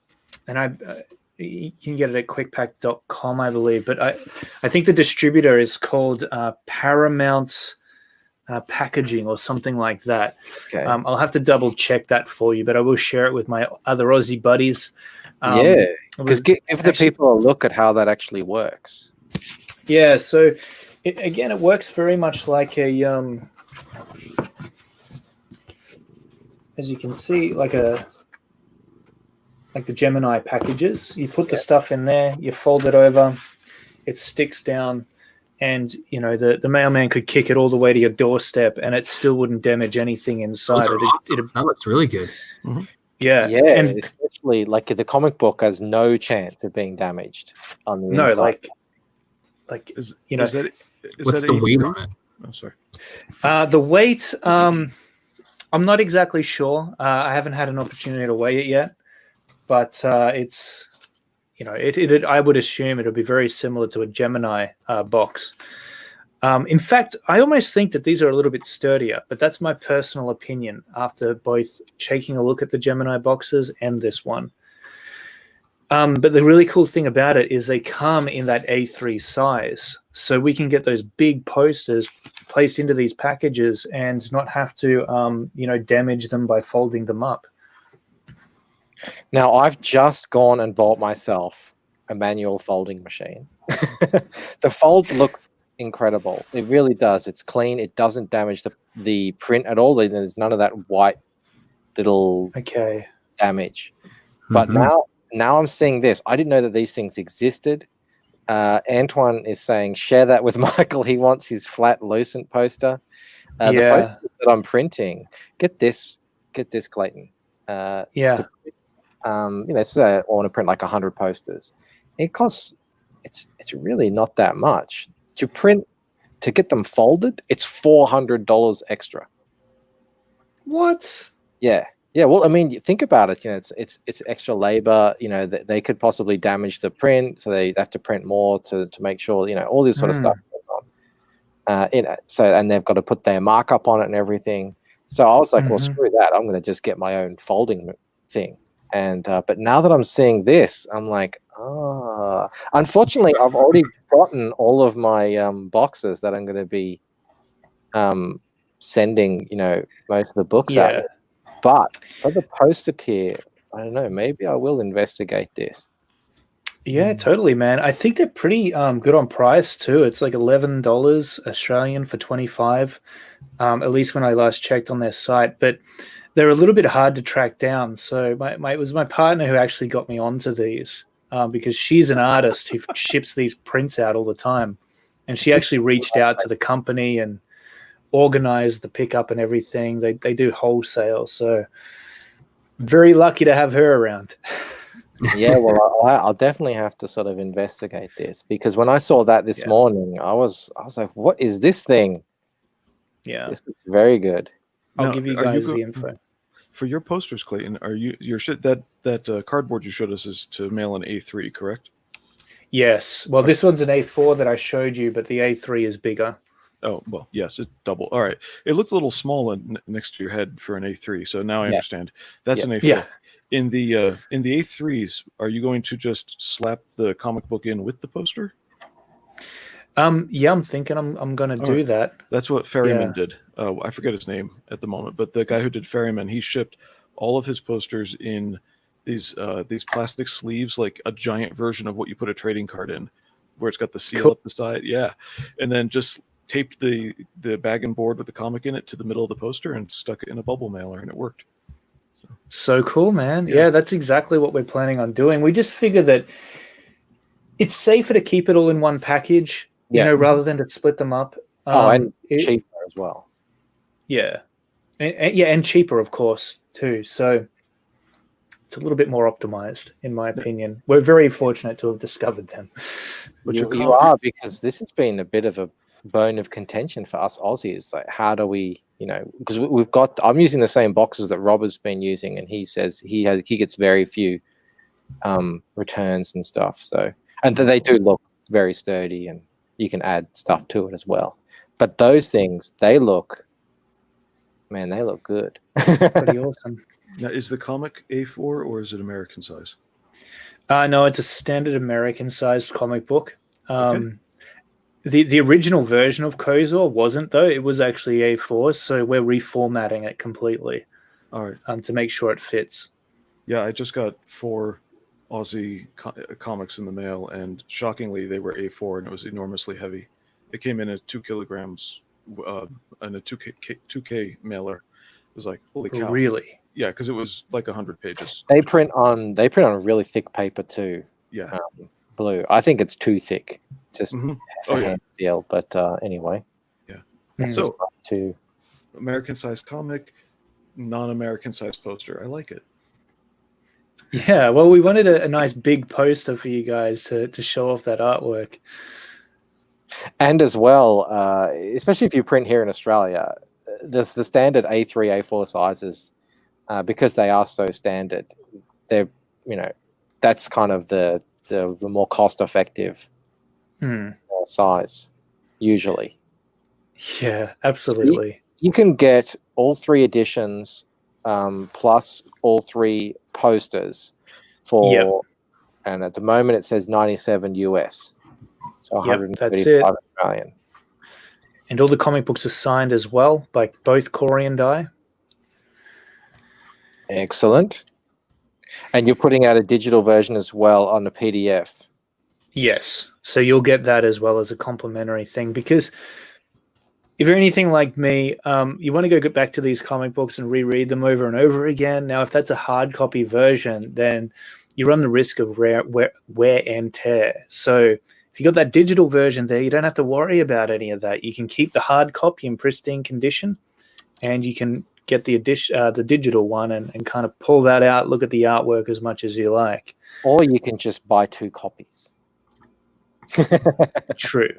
can get it at quickpack.com, I believe. But I think the distributor is called Paramount's Packaging or something like that. Okay. I'll have to double check that for you, but I will share it with my other Aussie buddies. Because give the people a look at how that actually works. Yeah, so it works very much like a as you can see, like the Gemini packages. You put the stuff in there, you fold it over, it sticks down, and the mailman could kick it all the way to your doorstep, and it still wouldn't damage anything inside. Awesome. That looks really good. Mm-hmm. Yeah, and especially like the comic book has no chance of being damaged on the inside. What's the weight on it? Oh, sorry. The weight, I'm not exactly sure. I haven't had an opportunity to weigh it yet, but it's, I would assume it'll be very similar to a Gemini box. In fact, I almost think that these are a little bit sturdier, but that's my personal opinion after both taking a look at the Gemini boxes and this one. But the really cool thing about it is they come in that A3 size, so we can get those big posters placed into these packages and not have to, damage them by folding them up. Now, I've just gone and bought myself a manual folding machine. The fold looks incredible. It really does. It's clean. It doesn't damage the print at all. There's none of that white little damage. But now I'm seeing this. I didn't know that these things existed. Antoine is saying, share that with Michael. He wants his flat lucent poster. The poster that I'm printing. Get this, Clayton. Say I want to print like 100 posters. It costs. It's really not that much to get them folded. It's $400 extra. What? Yeah. Yeah, well, I mean, think about it. It's extra labor. They could possibly damage the print, so they have to print more to make sure. All this sort of stuff going on. So and they've got to put their markup on it and everything. So I was like, well, screw that. I'm going to just get my own folding thing. And but now that I'm seeing this, I'm like, unfortunately, I've already gotten all of my boxes that I'm going to be sending. Most of the books out. But for the poster tier, I don't know. Maybe I will investigate this. Yeah, totally, man. I think they're pretty good on price too. It's like $11 Australian for 25. At least when I last checked on their site, but they're a little bit hard to track down. So it was my partner who actually got me onto these because she's an artist who ships these prints out all the time, and she actually reached out to the company and organized the pickup and everything. They do wholesale, so very lucky to have her around. Yeah, well, I'll definitely have to sort of investigate this, because when I saw that this morning, I was like, "What is this thing?" Yeah, this is very good. I'll give you guys the info for your posters, Clayton. Are your that cardboard you showed us is to mail an A3, correct? Yes. Well, this one's an A4 that I showed you, but the A3 is bigger. Oh, well, yes, it's double. All right. It looked a little small next to your head for an A3, so now I understand. That's an A4. Yeah. In the A3s, are you going to just slap the comic book in with the poster? Yeah, I'm thinking I'm going to do that. That's what Ferryman did. I forget his name at the moment, but the guy who did Ferryman, he shipped all of his posters in these plastic sleeves, like a giant version of what you put a trading card in, where it's got the seal up the side. Yeah, and then just taped the bag and board with the comic in it to the middle of the poster and stuck it in a bubble mailer, and it worked. So cool, man. Yeah, that's exactly what we're planning on doing. We just figured that It's safer to keep it all in one package, Yeah. rather than to split them up. And cheaper as well. Yeah. And cheaper, of course, too. So it's a little bit more optimized, in my opinion. We're very fortunate to have discovered them. You are, because this has been a bit of a bone of contention for us Aussies. Like, how do we, because I'm using the same boxes that Rob has been using, and he says he gets very few returns and stuff. So, and they do look very sturdy, and you can add stuff to it as well. But those things, they look good. Pretty awesome. Now, is the comic A4 or is it American size? No, it's a standard American-sized comic book. Okay. The original version of KOZOR wasn't, though. It was actually A4, so we're reformatting it completely. All right. To make sure it fits. Yeah, I just got 4 Aussie comics in the mail, and shockingly, they were A4, and it was enormously heavy. It came in at 2 kilograms and a 2K mailer. It was like, holy cow. Really? Yeah, because it was like 100 pages. They print on a really thick paper too. Yeah. Blue. I think it's too thick. Just Oh, yeah. hand feel. But anyway. Yeah. So, to American sized comic, non-American sized poster. I like it. Yeah, well, we wanted a nice big poster for you guys to show off that artwork. And as well, especially if you print here in Australia, there's the standard A3, A4 sizes, because they are so standard. They're, that's kind of the more cost-effective size, usually. Yeah, absolutely. You can get all 3 editions plus all 3 posters for, and at the moment it says 97 US. So 135 Australian. And all the comic books are signed as well by both Corey and I. Excellent. And you're putting out a digital version as well on the PDF. Yes. So you'll get that as well as a complimentary thing, because if you're anything like me, you want to go back to these comic books and reread them over and over again. Now, if that's a hard copy version, then you run the risk of wear and tear. So if you got that digital version there, you don't have to worry about any of that. You can keep the hard copy in pristine condition, and you can get the digital one and kind of pull that out, look at the artwork as much as you like. Or you can just buy 2 copies. True.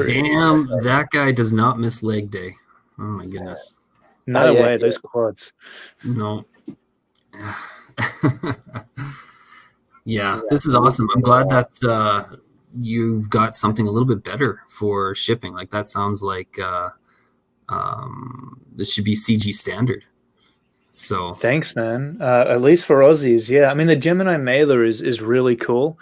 Damn, that guy does not miss leg day. Oh my goodness. No way, those quads. No. Yeah, this is awesome. I'm glad that you've got something a little bit better for shipping. Like, that sounds like this should be CG standard. So thanks, man. At least for Aussies, yeah. I mean, the Gemini mailer is really cool.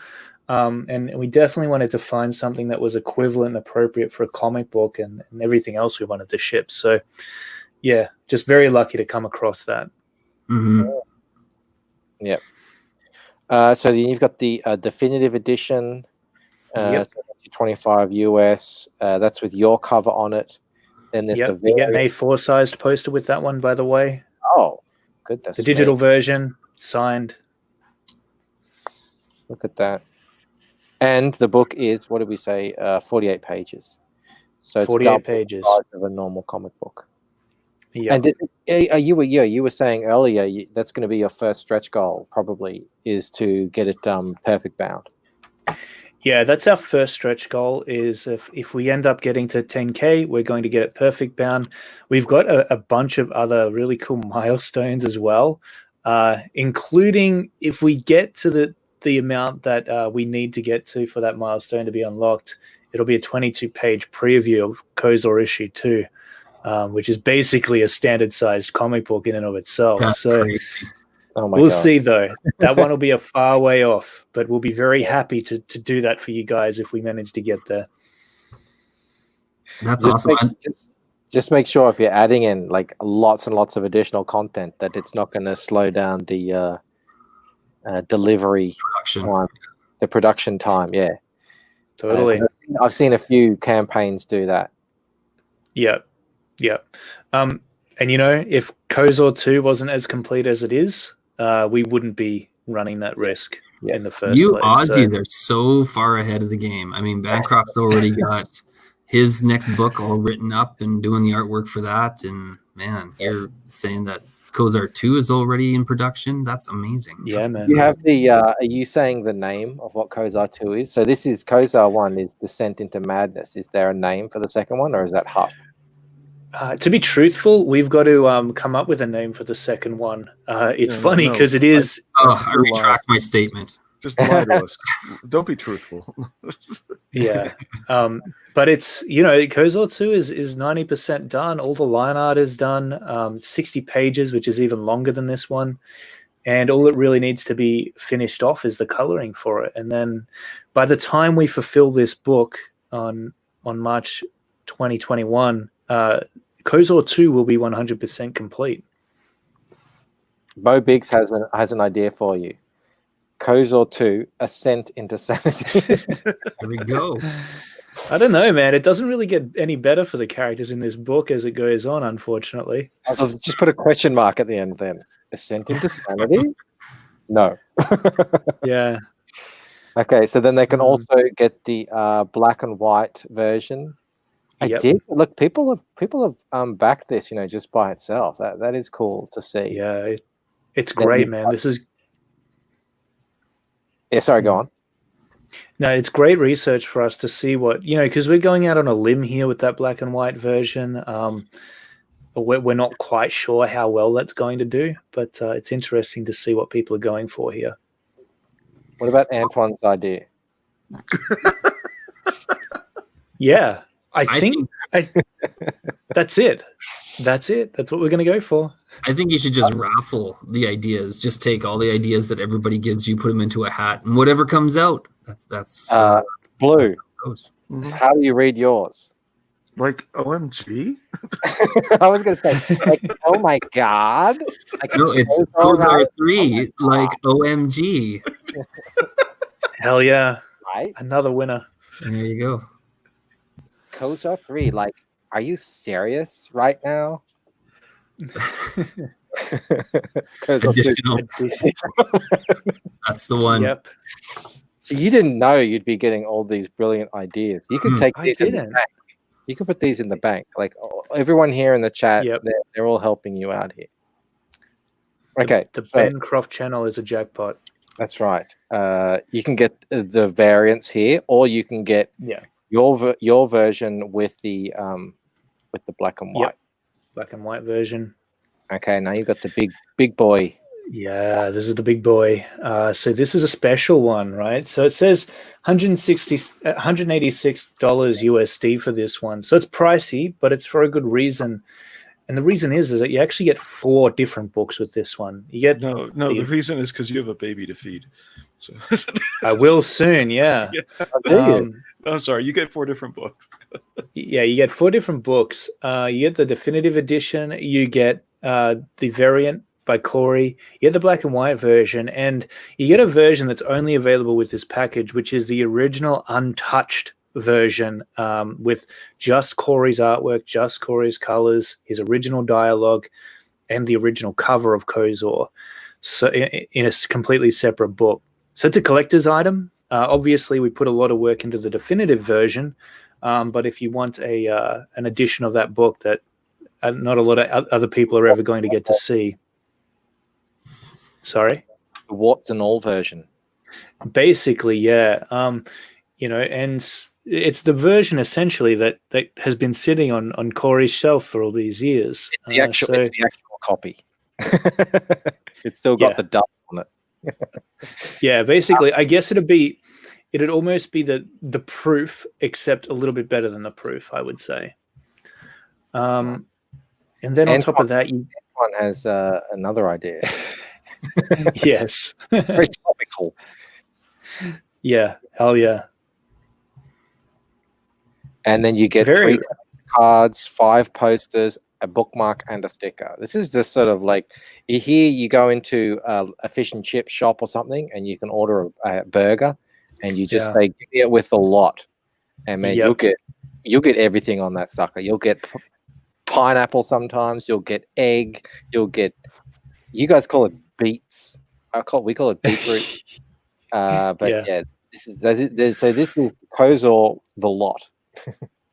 And we definitely wanted to find something that was equivalent and appropriate for a comic book and everything else we wanted to ship. So, yeah, just very lucky to come across that. Yeah. So then you've got the definitive edition, 25 US. That's with your cover on it. Then there's you get an A4 sized poster with that one, by the way. Oh, goodness. The digital version, signed. Look at that. And the book is, what did we say, 48 pages. So it's 48 pages. The size of a normal comic book. Yeah. And you were saying earlier that's going to be your first stretch goal, probably, is to get it perfect bound. Yeah, that's our first stretch goal. Is if we end up getting to 10K, we're going to get it perfect bound. We've got a bunch of other really cool milestones as well, including if we get to the amount that we need to get to for that milestone to be unlocked, it'll be a 22-page preview of KOZOR issue 2, which is basically a standard-sized comic book in and of itself. That's so crazy. We'll see, though. That one will be a far way off, but we'll be very happy to do that for you guys if we manage to get there. That's awesome. Just make sure if you're adding in like lots and lots of additional content that it's not going to slow down the delivery time, the production time. Yeah, totally. I've seen a few campaigns do that. Yeah. And if KOZOR 2 wasn't as complete as it is, we wouldn't be running that risk. Yeah. in the first You place. So, Aussies are so far ahead of the game. I mean, Bancroft's already got his next book all written up and doing the artwork for that. And man, you're saying that KOZOR 2 is already in production. That's amazing. yeah, man. Do you have the? Are you saying the name of what KOZOR 2 is? So this is KOZOR 1 is Descent into Madness. Is there a name for the second one, or is that Hush? To be truthful, we've got to come up with a name for the second one. It's No, funny no. because it is. I retract my statement. Just lie to us. Don't be truthful. Yeah. But it's, KOZOR 2 is 90% done. All the line art is done. 60 pages, which is even longer than this one. And all it really needs to be finished off is the coloring for it. And then by the time we fulfill this book on March 2021, KOZOR 2 will be 100% complete. Bo Biggs has an idea for you. KOZOR 2, Ascent into Sanity. There we go. I don't know, man. It doesn't really get any better for the characters in this book as it goes on, unfortunately. So just put a question mark at the end then. Ascent into Sanity? No. Yeah. Okay, so then they can also get the black and white version. Yep. Look. People have backed this, just by itself. That is cool to see. Yeah, it's great, man. This is Sorry, go on. no, it's great research for us to see what because we're going out on a limb here with that black and white version. We're not quite sure how well that's going to do, but it's interesting to see what people are going for here. What about Antoine's idea? Yeah, I think that's it. That's it. That's what we're going to go for. I think you should just raffle the ideas. Just take all the ideas that everybody gives you, put them into a hat, and whatever comes out, that's Blue. How do you read yours? Like OMG? I was going to say, like, oh my God. Like, no, it's KOZOR 3, like OMG. Hell yeah. Right? Another winner. There you go. KOZOR 3, like, are you serious right now? Additional. That's the one. Yep. So you didn't know you'd be getting all these brilliant ideas. You could take these in the bank. You could put these in the bank. Like everyone here in the chat, they're all helping you out here. Okay. The Bancroft channel is a jackpot. That's right. You can get the variants here, or you can get your version with the black and white. Yep. Black and white version. Okay, now you've got the big boy. Yeah, this is the big boy. So this is a special one, right? So it says $186 USD for this one. So it's pricey, but it's for a good reason. And the reason is that you actually get 4 different books with this one. You get the reason is because you have a baby to feed. So I will soon, yeah. I'm sorry, you get 4 different books. Yeah, you get 4 different books. You get the definitive edition, you get the variant by Corey, you get the black and white version, and you get a version that's only available with this package, which is the original untouched version with just Corey's artwork, just Corey's colors, his original dialogue, and the original cover of KOZOR. So in a completely separate book. So it's a collector's item. Obviously, we put a lot of work into the definitive version, but if you want an edition of that book that not a lot of other people are ever going to get to see. Sorry? The warts and all version. Basically, yeah. And it's the version essentially that has been sitting on Corey's shelf for all these years. It's the actual copy. It's still got the dust on it. Yeah, basically, I guess it'd almost be the proof, except a little bit better than the proof, I would say. And then on top of that, one has another idea. Yes. Very topical. Yeah, hell yeah. And then you get 3 cards, 5 posters, a bookmark, and a sticker. This is just sort of like here you go into a fish and chip shop or something, and you can order a burger, and you just say give me it with a lot, and man, you'll get everything on that sucker. You'll get pineapple sometimes. You'll get egg. You'll get. You guys call it beets. We call it beetroot. But yeah, this is KOZOR the lot.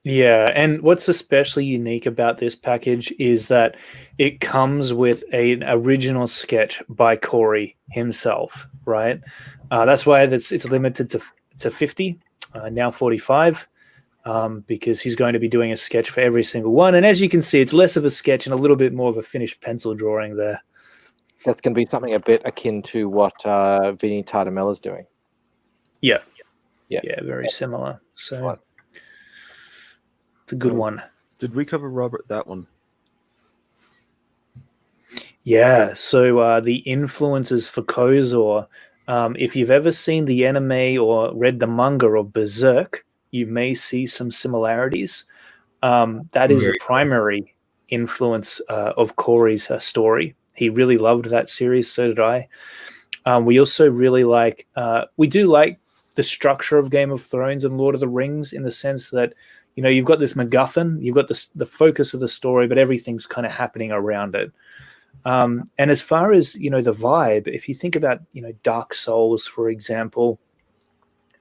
Yeah, and what's especially unique about this package is that it comes with an original sketch by Corey himself, right? That's why it's limited to 50, now 45, because he's going to be doing a sketch for every single one. And as you can see, it's less of a sketch and a little bit more of a finished pencil drawing there. That's going to be something a bit akin to what Vinny Tartamella's doing. Yeah, very similar. So it's a good one. Did we cover Robert that one? Yeah, so the influences for KOZOR, if you've ever seen the anime or read the manga of Berserk, you may see some similarities. That is the primary influence of Corey's story. He really loved that series, so did I. We also really like the structure of Game of Thrones and Lord of the Rings, in the sense that, you know, you've got this MacGuffin, you've got the focus of the story, but everything's kind of happening around it. And as far as, you know, the vibe, if you think about, you know, Dark Souls, for example,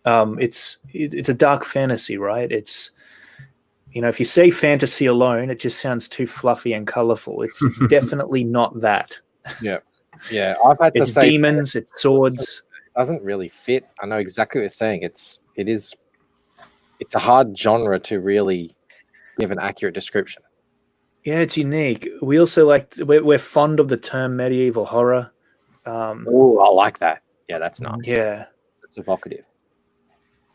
it's a dark fantasy, right? It's, you know, if you say fantasy alone, it just sounds too fluffy and colorful. It's definitely not that. Yeah. I've had to say, demons, it's swords. It doesn't really fit. I know exactly what you're saying. It's a hard genre to really give an accurate description. Yeah, it's unique. We also we're fond of the term medieval horror. Oh, I like that. Yeah, that's nice. Yeah, it's evocative.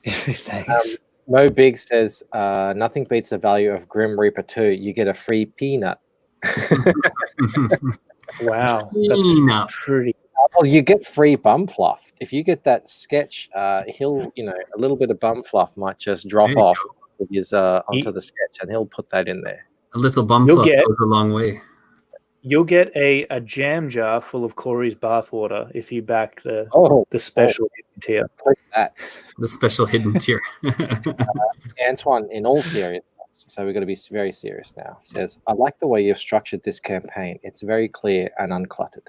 Thanks. Mo Big says, nothing beats the value of Grim Reaper 2. You get a free peanut. Wow, that's pretty. Well, you get free bum fluff. If you get that sketch, he'll, you know, a little bit of bum fluff might just drop off onto the sketch, and he'll put that in there. A little bum fluff goes a long way. You'll get a jam jar full of Corey's bathwater if you back the special hidden tier. The special hidden tier. Antoine, in all seriousness, so we're going to be very serious now, says, I like the way you've structured this campaign. It's very clear and uncluttered.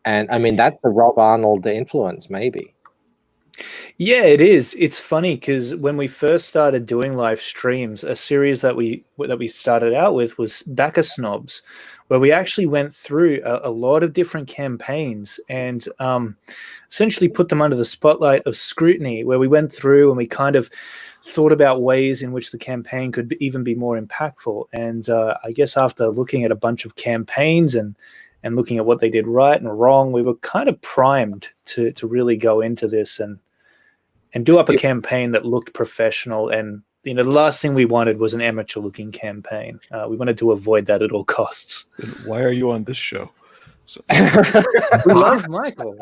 And I mean, that's the Rob Arnold influence, maybe. Yeah, it is. It's funny because when we first started doing live streams, a series that we started out with was Backer Snobs, where we actually went through a lot of different campaigns and essentially put them under the spotlight of scrutiny, where we went through and we kind of thought about ways in which the campaign could even be more impactful. And I guess after looking at a bunch of campaigns and looking at what they did right and wrong, we were kind of primed to really go into this and do up a campaign that looked professional. And, you know, the last thing we wanted was an amateur-looking campaign. We wanted to avoid that at all costs. Then why are you on this show? So. We love Michael.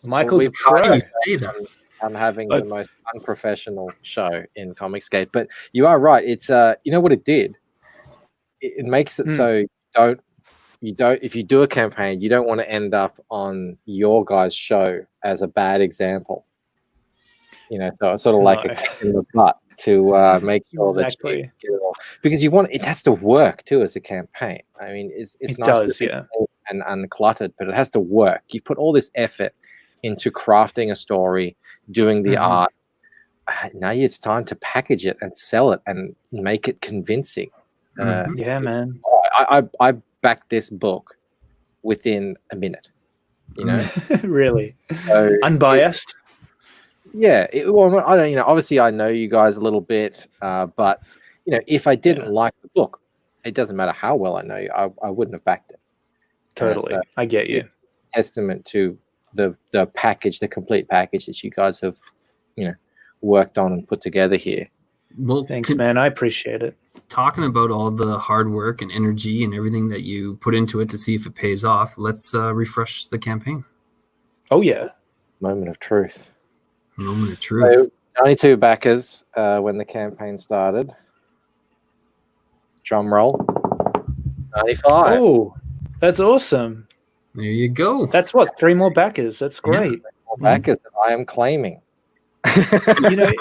Michael's a pro. I'm having the most unprofessional show in Comicsgate. But you are right. It's you know what it did? It makes it so you don't if you do a campaign, you don't want to end up on your guys' show as a bad example. You know, so it's sort of like a kick in the butt to make sure that you get it all, because you want it has to work too as a campaign. I mean, it's nice to be and uncluttered, but it has to work. You put all this effort into crafting a story, doing the art. Now it's time to package it and sell it and make it convincing. Yeah, man. I backed this book within a minute. You know, really so unbiased. Well, I don't. You know, obviously, I know you guys a little bit, but you know, if I didn't like the book, it doesn't matter how well I know you, I wouldn't have backed it. Totally, so I get you. Testament to the package, the complete package that you guys have, you know, worked on and put together here. Well, thanks, man. I appreciate it. Talking about all the hard work and energy and everything that you put into it to see if it pays off, let's refresh the campaign. Oh yeah, moment of truth. Moment of truth. So, 92 backers when the campaign started. Drum roll. 95. Oh, that's awesome. There you go. That's what, 3 more backers. That's great. 3 more backers that I am claiming. You know,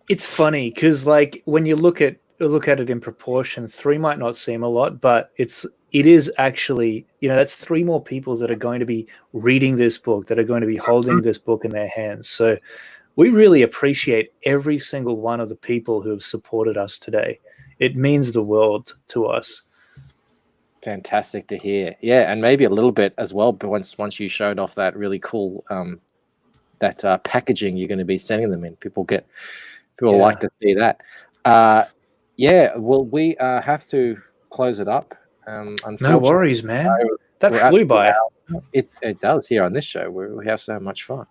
it's funny because, like, when you look at it in proportion, 3 might not seem a lot, but it's it is actually, that's 3 more people that are going to be reading this book, that are going to be holding this book in their hands. So we really appreciate every single one of the people who have supported us today. It means the world to us. Fantastic to hear. Yeah, and maybe a little bit as well, but once you showed off that really cool that packaging you're going to be sending them in, people like to see that. Well, we have to close it up. No worries, man. That flew by. It does here on this show. We have so much fun.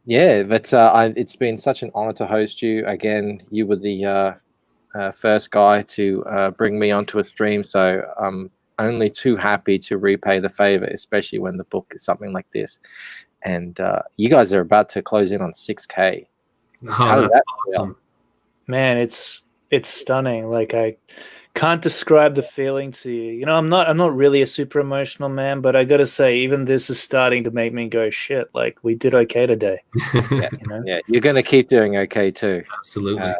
It's been such an honor to host you again. You were the first guy to bring me onto a stream, so I'm only too happy to repay the favor, especially when the book is something like this. And you guys are about to close in on 6K. Oh, that's awesome. Man, it's stunning. Like, I can't describe the feeling to you. I'm not really a super emotional man, but I gotta say, even this is starting to make me go, shit, like, we did okay today. Yeah, you're gonna keep doing okay too. Absolutely.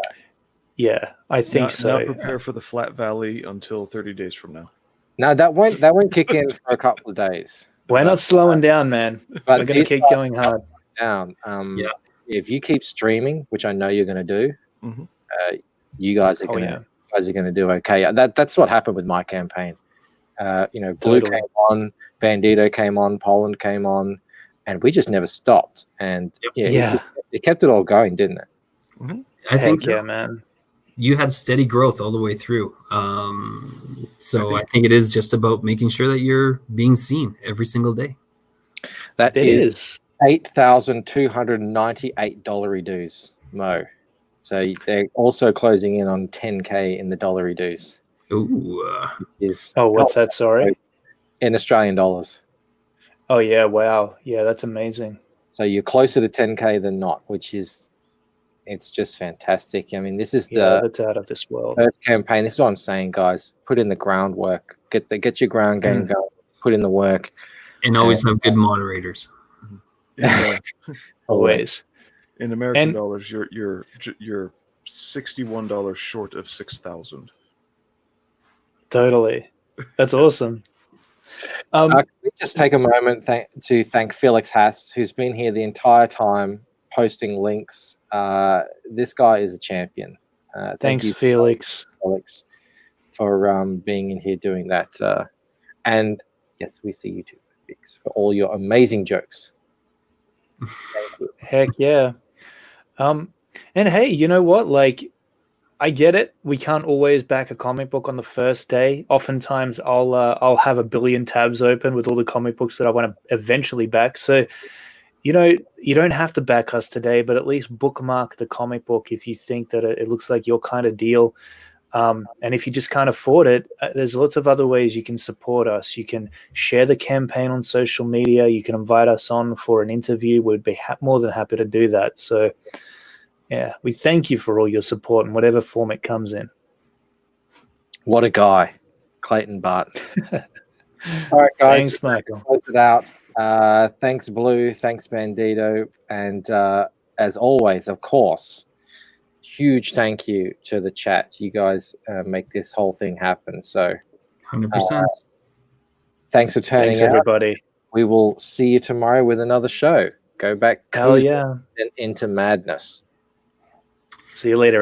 Yeah, I think so. Now prepare for the Flat Valley until 30 days from now. No, that won't kick in for a couple of days. We're not slowing down, man. We're going to keep going hard. Down. If you keep streaming, which I know you're going to do, you guys are going to do okay. That's what happened with my campaign. Blue came on, Bandito came on, Poland came on, and we just never stopped. And it kept it all going, didn't it? Mm-hmm. I think, man. You had steady growth all the way through. I think it is just about making sure that you're being seen every single day. That is $8,298 dues, Mo. So they're also closing in on 10K in the dollary dues. Ooh. What's that? Sorry. In Australian dollars. Oh, yeah. Wow. Yeah, that's amazing. So you're closer to 10K than not, which is, it's just fantastic. I mean, this is that's out of this world. First campaign. This is what I'm saying, guys. Put in the groundwork. Get your ground game going. Put in the work, and always have good moderators. Always. In American dollars, you're $61 short of 6,000. Totally, that's awesome. Can we just take a moment to thank Felix Haas, who's been here the entire time, posting links. This guy is a champion. Thanks, Felix. Felix, for being in here doing that. And yes, we see you too, Felix, for all your amazing jokes. Thank you. Heck yeah. And hey, you know what? Like, I get it. We can't always back a comic book on the first day. Oftentimes, I'll have a billion tabs open with all the comic books that I want to eventually back. So, you don't have to back us today, but at least bookmark the comic book if you think that it looks like your kind of deal. And if you just can't afford it, there's lots of other ways you can support us. You can share the campaign on social media. You can invite us on for an interview. We'd be more than happy to do that. So, yeah, we thank you for all your support in whatever form it comes in. What a guy, Clayton Barton. All right, guys. Thanks, Michael. Close it out. Thanks, Blue. Thanks, Bandito. And as always, of course, huge thank you to the chat. You guys make this whole thing happen. So 100%. Thanks for turning out. Everybody. We will see you tomorrow with another show. Go back Hell yeah. into madness. See you later.